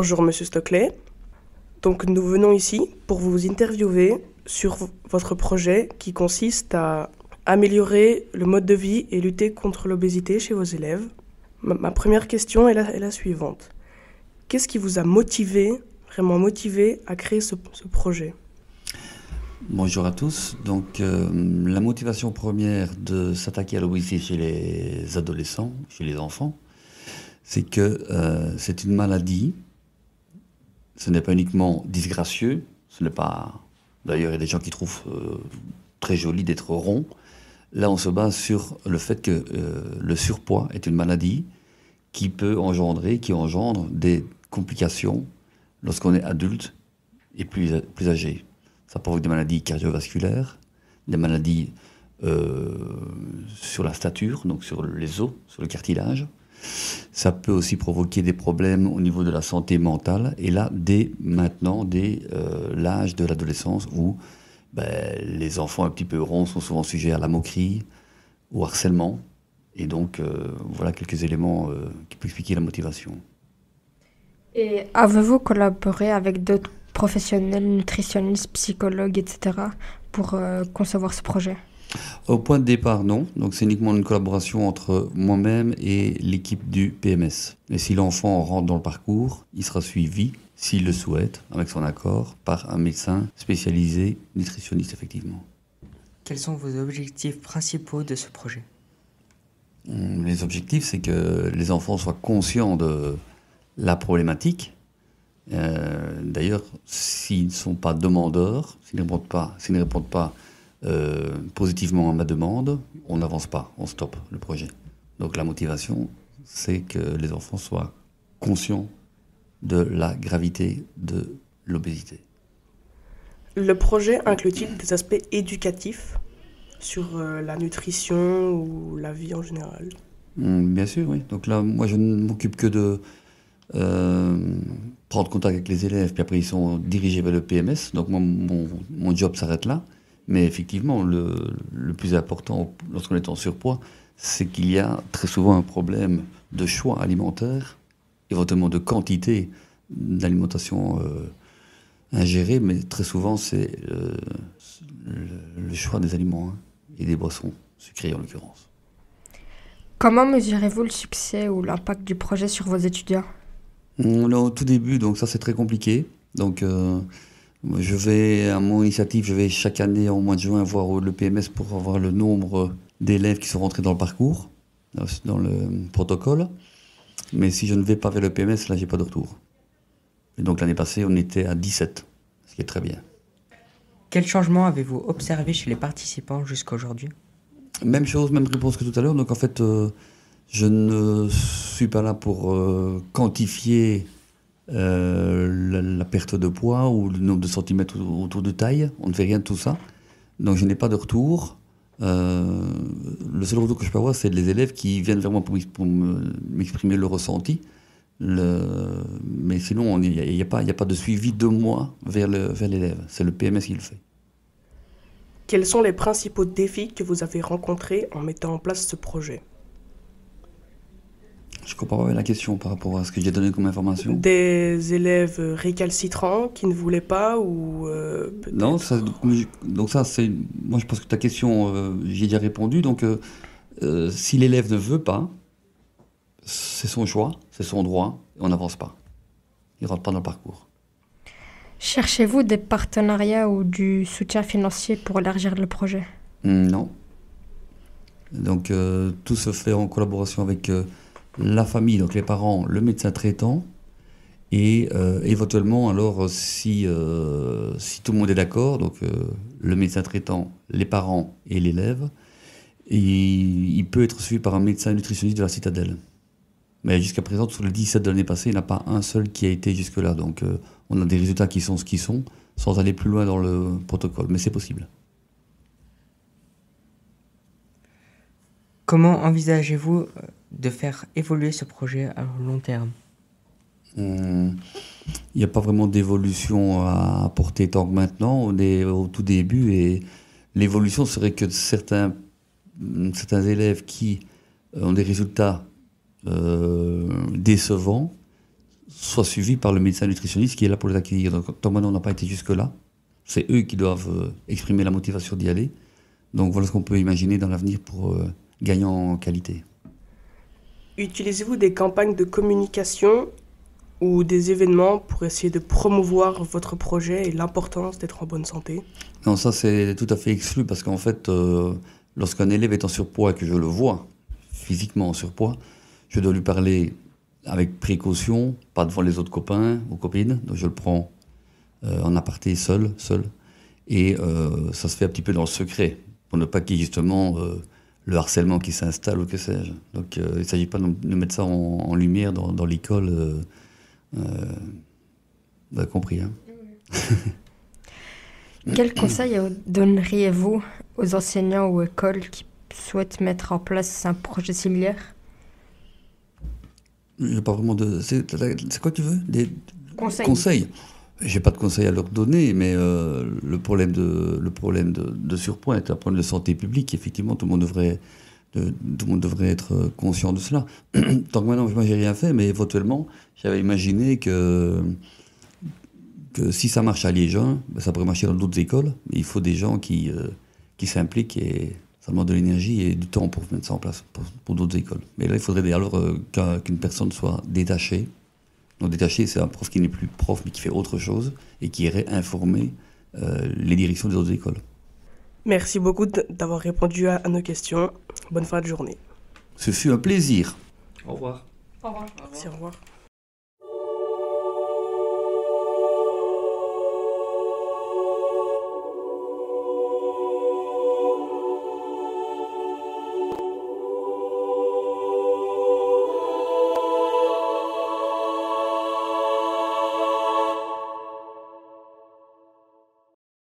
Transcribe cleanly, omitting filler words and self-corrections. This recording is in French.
Bonjour Monsieur Stockley. Donc nous venons ici pour vous interviewer sur votre projet qui consiste à améliorer le mode de vie et lutter contre l'obésité chez vos élèves. Ma première question est la suivante. Qu'est-ce qui vous a vraiment motivé à créer ce projet ? Bonjour à tous. Donc, la motivation première de s'attaquer à l'obésité chez les adolescents, chez les enfants, c'est que c'est une maladie. Ce n'est pas uniquement disgracieux. Ce n'est pas. D'ailleurs, il y a des gens qui trouvent très joli d'être rond. Là, on se base sur le fait que le surpoids est une maladie qui engendre des complications lorsqu'on est adulte et plus âgé. Ça provoque des maladies cardiovasculaires, des maladies sur la stature, donc sur les os, sur le cartilage. Ça peut aussi provoquer des problèmes au niveau de la santé mentale. Et là, dès l'âge de l'adolescence, où les enfants un petit peu ronds sont souvent sujets à la moquerie, au harcèlement. Et donc, voilà quelques éléments qui peuvent expliquer la motivation. Et avez-vous collaboré avec d'autres professionnels, nutritionnistes, psychologues, etc. pour concevoir ce projet ? Au point de départ, non. Donc c'est uniquement une collaboration entre moi-même et l'équipe du PMS. Et si l'enfant rentre dans le parcours, il sera suivi, s'il le souhaite, avec son accord, par un médecin spécialisé, nutritionniste effectivement. Quels sont vos objectifs principaux de ce projet ? Les objectifs, c'est que les enfants soient conscients de la problématique. D'ailleurs, s'ils ne sont pas demandeurs, s'ils ne répondent pas positivement à ma demande, on n'avance pas, on stoppe le projet. Donc la motivation, c'est que les enfants soient conscients de la gravité de l'obésité. Le projet inclut-il des aspects éducatifs sur la nutrition ou la vie en général ? Bien sûr, oui. Donc là, moi, je ne m'occupe que de prendre contact avec les élèves, puis après, ils sont dirigés vers le PMS. Donc mon job s'arrête là. Mais effectivement, le plus important lorsqu'on est en surpoids, c'est qu'il y a très souvent un problème de choix alimentaire, éventuellement de quantité d'alimentation ingérée, mais très souvent, c'est le choix des aliments et des boissons sucrées en l'occurrence. Comment mesurez-vous le succès ou l'impact du projet sur vos étudiants ? Au tout début, donc ça c'est très compliqué. Donc à mon initiative, je vais chaque année en mois de juin voir le PMS pour avoir le nombre d'élèves qui sont rentrés dans le parcours, dans le protocole. Mais si je ne vais pas vers le PMS, là, j'ai pas de retour. Et donc l'année passée, on était à 17, ce qui est très bien. Quel changement avez-vous observé chez les participants jusqu'à aujourd'hui ? Même chose, même réponse que tout à l'heure. Donc en fait, je ne suis pas là pour quantifier la perte de poids ou le nombre de centimètres autour de taille. On ne fait rien de tout ça. Donc je n'ai pas de retour. Le seul retour que je peux avoir, c'est les élèves qui viennent vers moi pour m'exprimer le ressenti. Mais sinon, il n'y a pas de suivi de moi vers l'élève. C'est le PMS qui le fait. Quels sont les principaux défis que vous avez rencontrés en mettant en place ce projet ? Je ne comprends pas bien la question par rapport à ce que j'ai donné comme information. Des élèves récalcitrants qui ne voulaient pas ou non, donc ça, c'est... Moi, je pense que ta question, j'y ai déjà répondu. Donc, si l'élève ne veut pas, c'est son choix, c'est son droit, et on n'avance pas. Il ne rentre pas dans le parcours. Cherchez-vous des partenariats ou du soutien financier pour élargir le projet ? Non. Donc, tout se fait en collaboration avec la famille, donc les parents, le médecin traitant, et éventuellement, alors, si tout le monde est d'accord, donc le médecin traitant, les parents et l'élève, il peut être suivi par un médecin nutritionniste de la Citadelle. Mais jusqu'à présent, sur les 17 de l'année passée, il n'y en a pas un seul qui a été jusque-là. Donc, on a des résultats qui sont ce qu'ils sont, sans aller plus loin dans le protocole. Mais c'est possible. Comment envisagez-vous de faire évoluer ce projet à long terme ? Il n'y a pas vraiment d'évolution à apporter tant que maintenant. On est au tout début et l'évolution serait que certains élèves qui ont des résultats décevants soit suivis par le médecin nutritionniste qui est là pour les accueillir. Donc, tant que maintenant on n'a pas été jusque-là, c'est eux qui doivent exprimer la motivation d'y aller. Donc voilà ce qu'on peut imaginer dans l'avenir pour gagner en qualité. Utilisez-vous des campagnes de communication ou des événements pour essayer de promouvoir votre projet et l'importance d'être en bonne santé? Non, ça c'est tout à fait exclu parce qu'en fait, lorsqu'un élève est en surpoids et que je le vois physiquement en surpoids, je dois lui parler avec précaution, pas devant les autres copains ou copines. Donc je le prends en aparté seul. Et ça se fait un petit peu dans le secret, pour ne pas qu'il y ait justement le harcèlement qui s'installe ou que sais-je. Donc il ne s'agit pas de mettre ça en lumière dans l'école. Vous avez compris, hein? Quel conseil donneriez-vous aux enseignants ou écoles qui souhaitent mettre en place un projet similaire? J'ai pas vraiment de... C'est quoi tu veux? Des Conseils. conseils? J'ai pas de conseils à leur donner, mais le problème de surpoids est un problème de santé publique. Effectivement, tout le monde devrait être conscient de cela. Tant que maintenant, moi, j'ai rien fait, mais éventuellement, j'avais imaginé que si ça marche à Liégeun, ben, ça pourrait marcher dans d'autres écoles. Mais il faut des gens qui s'impliquent et ça demande de l'énergie et du temps pour mettre ça en place pour d'autres écoles. Mais là, il faudrait alors qu'une personne soit détachée. Donc détaché, c'est un prof qui n'est plus prof, mais qui fait autre chose et qui irait informer les directions des autres écoles. Merci beaucoup d'avoir répondu à nos questions. Bonne fin de journée. Ce fut un plaisir. Au revoir. Au revoir. Merci, au revoir.